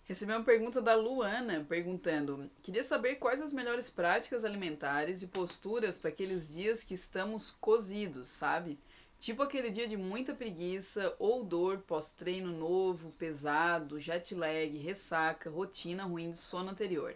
Recebi uma pergunta da Luana perguntando: queria saber quais as melhores práticas alimentares e posturas para aqueles dias que estamos cozidos, sabe? Tipo aquele dia de muita preguiça ou dor pós-treino novo, pesado, jet lag, ressaca, rotina ruim de sono anterior.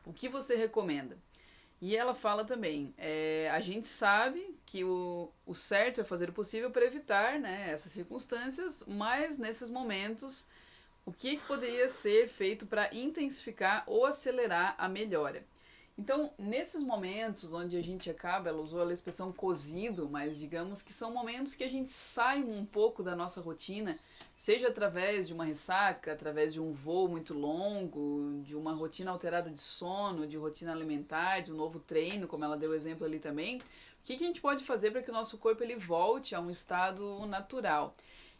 O que você recomenda? E ela fala também: a gente sabe que o certo é fazer o possível para evitar, né, essas circunstâncias, mas nesses momentos o que poderia ser feito para intensificar ou acelerar a melhora? Então, nesses momentos onde a gente acaba, ela usou a expressão cozido, mas digamos que são momentos que a gente sai um pouco da nossa rotina, seja através de uma ressaca, através de um voo muito longo, de uma rotina alterada de sono, de rotina alimentar, de um novo treino, como ela deu exemplo ali também. O que a gente pode fazer para que o nosso corpo ele volte a um estado natural?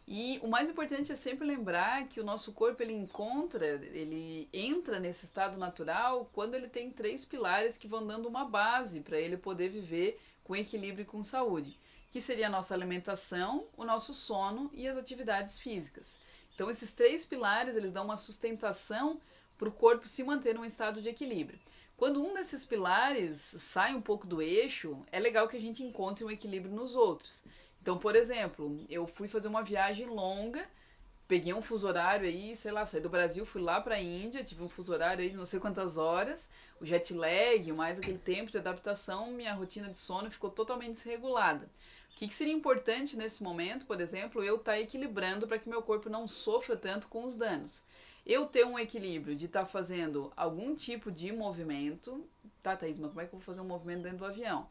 E o mais importante é sempre lembrar que o nosso corpo ele entra nesse estado natural quando ele tem três pilares que vão dando uma base para ele poder viver com equilíbrio e com saúde, que seria a nossa alimentação, o nosso sono e as atividades físicas. Então esses três pilares eles dão uma sustentação para o corpo se manter num estado de equilíbrio. Quando um desses pilares sai um pouco do eixo, é legal que a gente encontre um equilíbrio nos outros. Então, por exemplo, eu fui fazer uma viagem longa, peguei um fuso horário aí, sei lá, saí do Brasil, fui lá pra Índia, tive um fuso horário aí de não sei quantas horas, o jet lag, mais aquele tempo de adaptação, minha rotina de sono ficou totalmente desregulada. O que seria importante nesse momento, por exemplo, eu estar equilibrando para que meu corpo não sofra tanto com os danos. Eu ter um equilíbrio de estar fazendo algum tipo de movimento. Tá, Thaís, mas como é que eu vou fazer um movimento dentro do avião?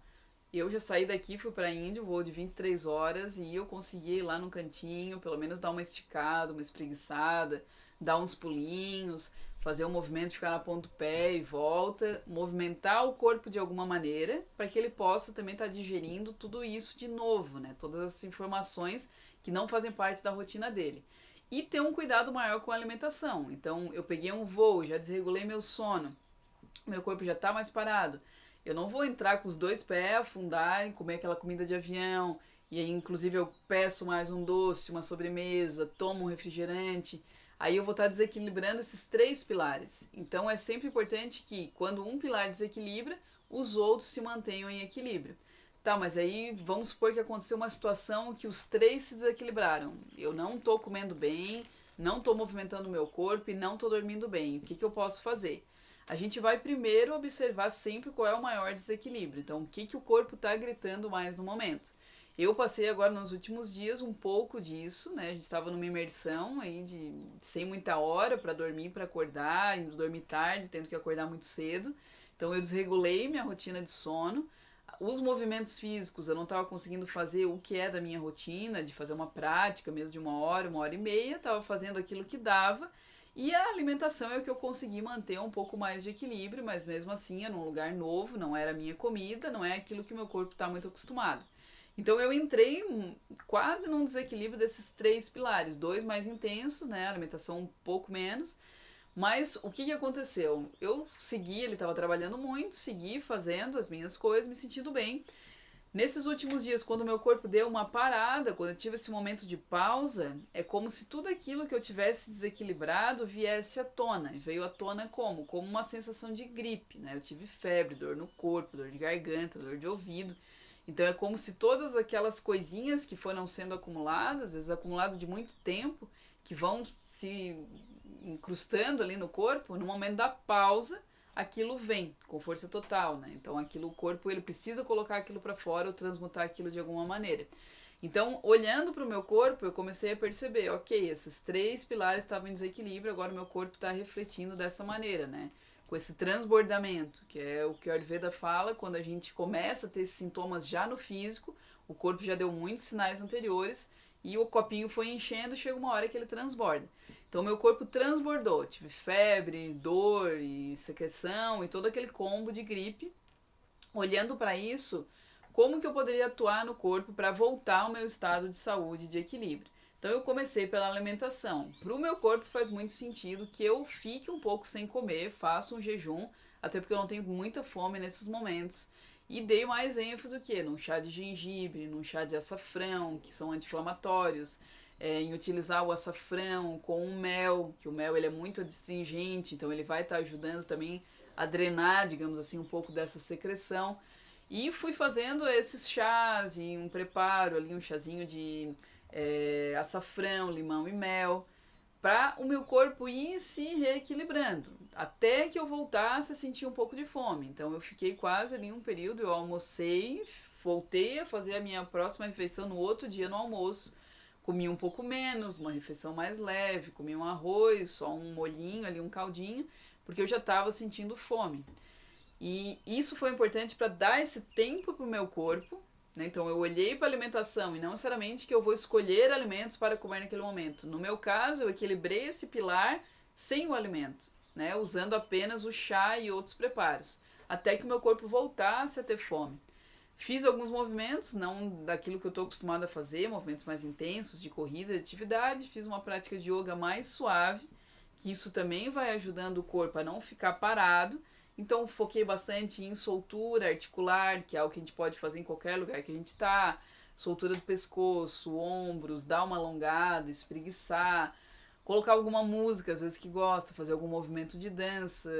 Eu já saí daqui, fui pra Índia, voo de 23 horas e eu consegui ir lá no cantinho, pelo menos dar uma esticada, uma espreguiçada, dar uns pulinhos, fazer um movimento de ficar na ponta do pé e volta, movimentar o corpo de alguma maneira para que ele possa também estar digerindo tudo isso de novo, né? Todas essas informações que não fazem parte da rotina dele. E ter um cuidado maior com a alimentação. Então, eu peguei um voo, já desregulei meu sono, meu corpo já está mais parado. Eu não vou entrar com os dois pés, afundar e comer aquela comida de avião. E aí, inclusive, eu peço mais um doce, uma sobremesa, tomo um refrigerante. Aí eu vou estar desequilibrando esses três pilares. Então é sempre importante que, quando um pilar desequilibra, os outros se mantenham em equilíbrio. Tá, mas aí vamos supor que aconteceu uma situação que os três se desequilibraram. Eu não estou comendo bem, não estou movimentando o meu corpo e não estou dormindo bem. O que eu posso fazer? A gente vai primeiro observar sempre qual é o maior desequilíbrio. Então, o que o corpo está gritando mais no momento. Eu passei agora nos últimos dias um pouco disso, né? A gente estava numa imersão aí de sem muita hora para dormir, para acordar, indo dormir tarde, tendo que acordar muito cedo. Então eu desregulei minha rotina de sono. Os movimentos físicos eu não estava conseguindo fazer o que é da minha rotina, de fazer uma prática mesmo de uma hora e meia, estava fazendo aquilo que dava. E a alimentação é o que eu consegui manter um pouco mais de equilíbrio, mas mesmo assim é num lugar novo, não era a minha comida, não é aquilo que meu corpo está muito acostumado. Então eu entrei quase num desequilíbrio desses três pilares, dois mais intensos, né, a alimentação um pouco menos, mas o que aconteceu? Eu segui, ele estava trabalhando muito, segui fazendo as minhas coisas, me sentindo bem. Nesses últimos dias, quando meu corpo deu uma parada, quando eu tive esse momento de pausa, é como se tudo aquilo que eu tivesse desequilibrado viesse à tona. E veio à tona como? Como uma sensação de gripe, né? Eu tive febre, dor no corpo, dor de garganta, dor de ouvido. Então é como se todas aquelas coisinhas que foram sendo acumuladas, às vezes acumulado de muito tempo, que vão se incrustando ali no corpo, no momento da pausa, aquilo vem com força total, né? Então aquilo, o corpo ele precisa colocar aquilo para fora ou transmutar aquilo de alguma maneira. Então, olhando para o meu corpo, eu comecei a perceber, ok, esses três pilares estavam em desequilíbrio, agora o meu corpo está refletindo dessa maneira, né? Com esse transbordamento, que é o que a Ayurveda fala, quando a gente começa a ter esses sintomas já no físico, o corpo já deu muitos sinais anteriores e o copinho foi enchendo, chega uma hora que ele transborda. Então meu corpo transbordou, tive febre, dor e secreção e todo aquele combo de gripe. Olhando para isso, como que eu poderia atuar no corpo para voltar ao meu estado de saúde, de equilíbrio? Então eu comecei pela alimentação. Para o meu corpo faz muito sentido que eu fique um pouco sem comer, faça um jejum, até porque eu não tenho muita fome nesses momentos. E dei mais ênfase o quê? Num chá de gengibre, num chá de açafrão, que são anti-inflamatórios. em utilizar o açafrão com o mel, que o mel ele é muito adstringente, então ele vai estar ajudando também a drenar, digamos assim, um pouco dessa secreção. E fui fazendo esses chás e um preparo ali, um chazinho de açafrão, limão e mel, para o meu corpo ir se reequilibrando, até que eu voltasse a sentir um pouco de fome. Então eu fiquei quase ali um período, eu almocei, voltei a fazer a minha próxima refeição no outro dia no almoço, comi um pouco menos, uma refeição mais leve, comi um arroz, só um molhinho ali, um caldinho, porque eu já estava sentindo fome. E isso foi importante para dar esse tempo para o meu corpo, né? Então eu olhei para a alimentação e não necessariamente que eu vou escolher alimentos para comer naquele momento. No meu caso, eu equilibrei esse pilar sem o alimento, né? Usando apenas o chá e outros preparos, até que o meu corpo voltasse a ter fome. Fiz alguns movimentos, não daquilo que eu estou acostumada a fazer, movimentos mais intensos, de corrida, de atividade. Fiz uma prática de yoga mais suave, que isso também vai ajudando o corpo a não ficar parado. Então foquei bastante em soltura articular, que é algo que a gente pode fazer em qualquer lugar que a gente está. Soltura do pescoço, ombros, dar uma alongada, espreguiçar. Colocar alguma música, às vezes que gosta, fazer algum movimento de dança.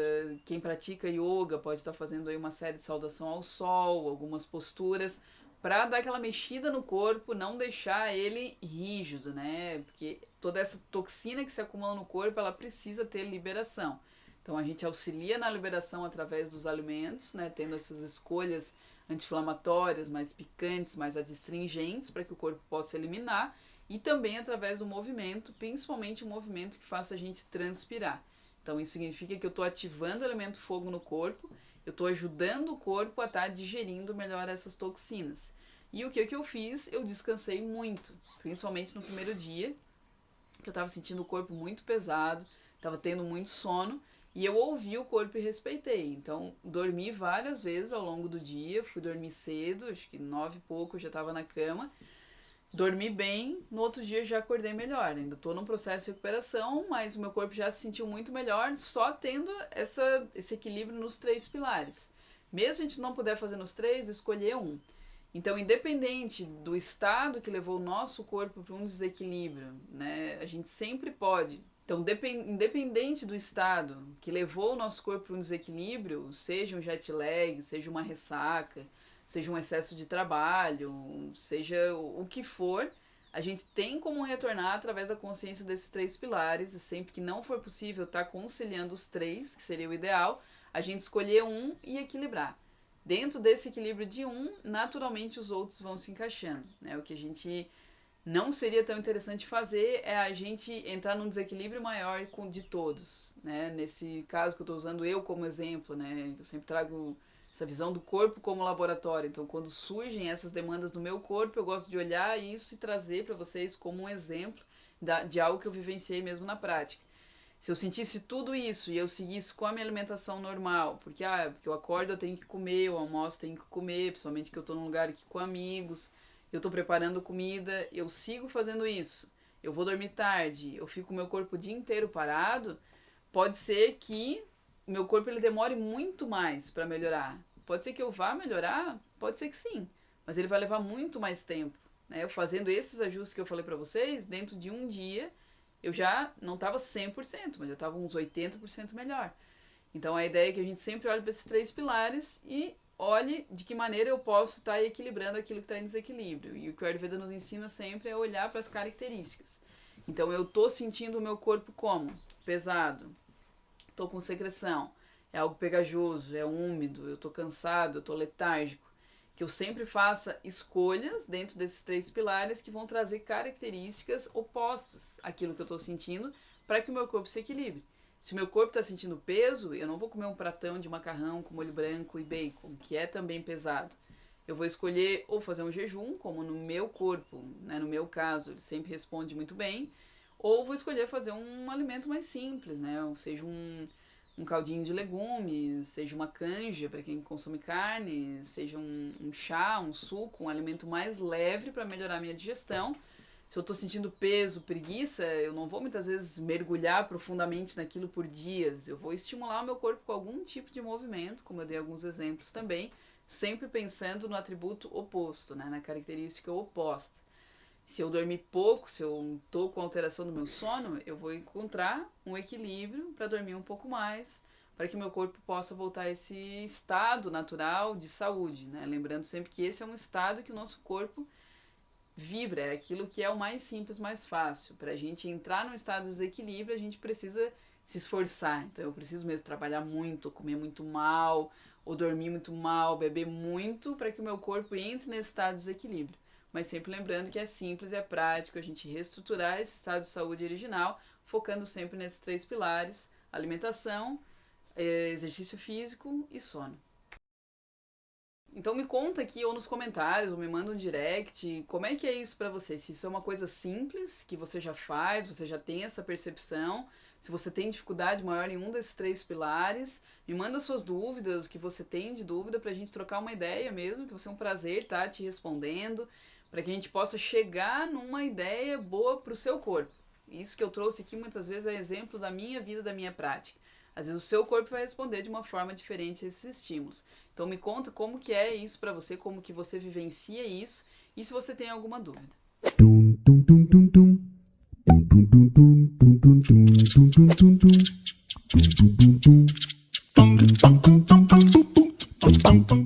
Quem pratica yoga pode estar fazendo aí uma série de saudação ao sol, algumas posturas, para dar aquela mexida no corpo, não deixar ele rígido, né? Porque toda essa toxina que se acumula no corpo, ela precisa ter liberação. Então a gente auxilia na liberação através dos alimentos, né, tendo essas escolhas anti-inflamatórias, mais picantes, mais adstringentes, para que o corpo possa eliminar, e também através do movimento, principalmente o movimento que faça a gente transpirar. Então isso significa que eu estou ativando o elemento fogo no corpo, eu estou ajudando o corpo a estar digerindo melhor essas toxinas. E o que eu fiz? Eu descansei muito, principalmente no primeiro dia, que eu estava sentindo o corpo muito pesado, estava tendo muito sono, e eu ouvi o corpo e respeitei. Então, dormi várias vezes ao longo do dia. Fui dormir cedo, acho que 9 e pouco eu já estava na cama. Dormi bem, no outro dia já acordei melhor. Ainda estou num processo de recuperação, mas o meu corpo já se sentiu muito melhor só tendo esse equilíbrio nos 3 pilares. Mesmo a gente não puder fazer nos 3, escolher um. Então, independente do estado que levou o nosso corpo para um desequilíbrio, né, a gente sempre pode. Então, independente do estado que levou o nosso corpo para um desequilíbrio, seja um jet lag, seja uma ressaca, seja um excesso de trabalho, seja o que for, a gente tem como retornar através da consciência desses 3 pilares, e sempre que não for possível estar conciliando os 3, que seria o ideal, a gente escolher um e equilibrar. Dentro desse equilíbrio de um, naturalmente os outros vão se encaixando, né? O que a gente não seria tão interessante fazer é a gente entrar num desequilíbrio maior de todos, né? Nesse caso que eu estou usando eu como exemplo, né? Eu sempre trago essa visão do corpo como laboratório. Então, quando surgem essas demandas no meu corpo, eu gosto de olhar isso e trazer para vocês como um exemplo de algo que eu vivenciei mesmo na prática. Se eu sentisse tudo isso e eu seguisse com a minha alimentação normal, porque eu acordo, eu tenho que comer, eu almoço, tenho que comer, principalmente que eu estou num lugar aqui com amigos, eu estou preparando comida, eu sigo fazendo isso, eu vou dormir tarde, eu fico com o meu corpo o dia inteiro parado, pode ser que o meu corpo ele demore muito mais para melhorar. Pode ser que eu vá melhorar, pode ser que sim, mas ele vai levar muito mais tempo, né? Eu fazendo esses ajustes que eu falei para vocês, dentro de um dia, eu já não estava 100%, mas já estava uns 80% melhor. Então a ideia é que a gente sempre olhe para esses 3 pilares e olhe de que maneira eu posso estar equilibrando aquilo que está em desequilíbrio. E o que o Ayurveda nos ensina sempre é olhar para as características. Então eu estou sentindo o meu corpo como? Pesado, estou com secreção, é algo pegajoso, é úmido, eu estou cansado, eu estou letárgico. Que eu sempre faça escolhas dentro desses 3 pilares que vão trazer características opostas àquilo que eu estou sentindo para que o meu corpo se equilibre. Se o meu corpo está sentindo peso, eu não vou comer um pratão de macarrão com molho branco e bacon, que é também pesado. Eu vou escolher ou fazer um jejum, como no meu corpo, né, no meu caso, ele sempre responde muito bem, ou vou escolher fazer um alimento mais simples, né, ou seja, um caldinho de legumes, seja uma canja para quem consome carne, seja um chá, um suco, um alimento mais leve para melhorar a minha digestão. Se eu estou sentindo peso, preguiça, eu não vou muitas vezes mergulhar profundamente naquilo por dias. Eu vou estimular o meu corpo com algum tipo de movimento, como eu dei alguns exemplos também, sempre pensando no atributo oposto, né, na característica oposta. Se eu dormir pouco, se eu tô com alteração do meu sono, eu vou encontrar um equilíbrio para dormir um pouco mais, para que meu corpo possa voltar a esse estado natural de saúde, né? Lembrando sempre que esse é um estado que o nosso corpo vibra, é aquilo que é o mais simples, mais fácil. Para a gente entrar num estado de desequilíbrio, a gente precisa se esforçar. Então eu preciso mesmo trabalhar muito, comer muito mal, ou dormir muito mal, beber muito, para que o meu corpo entre nesse estado de desequilíbrio. Mas sempre lembrando que é simples e é prático a gente reestruturar esse estado de saúde original, focando sempre nesses 3 pilares: alimentação, exercício físico e sono. Então me conta aqui ou nos comentários, ou me manda um direct, como é que é isso pra você? Se isso é uma coisa simples, que você já faz, você já tem essa percepção, se você tem dificuldade maior em um desses 3 pilares, me manda suas dúvidas, o que você tem de dúvida pra gente trocar uma ideia mesmo, que vai ser um prazer estar te respondendo, para que a gente possa chegar numa ideia boa pro seu corpo. Isso que eu trouxe aqui muitas vezes é exemplo da minha vida, da minha prática. Às vezes o seu corpo vai responder de uma forma diferente a esses estímulos. Então me conta como que é isso pra você, como que você vivencia isso e se você tem alguma dúvida. Tum, tum, tum, tum, tum. Tum, tum, tum, tum, tum, tum, tum, tum, tum, tum, tum. Tum, tum, tum, tum. Tum, tum, tum, tum, tum, tum, tum, tum, tum.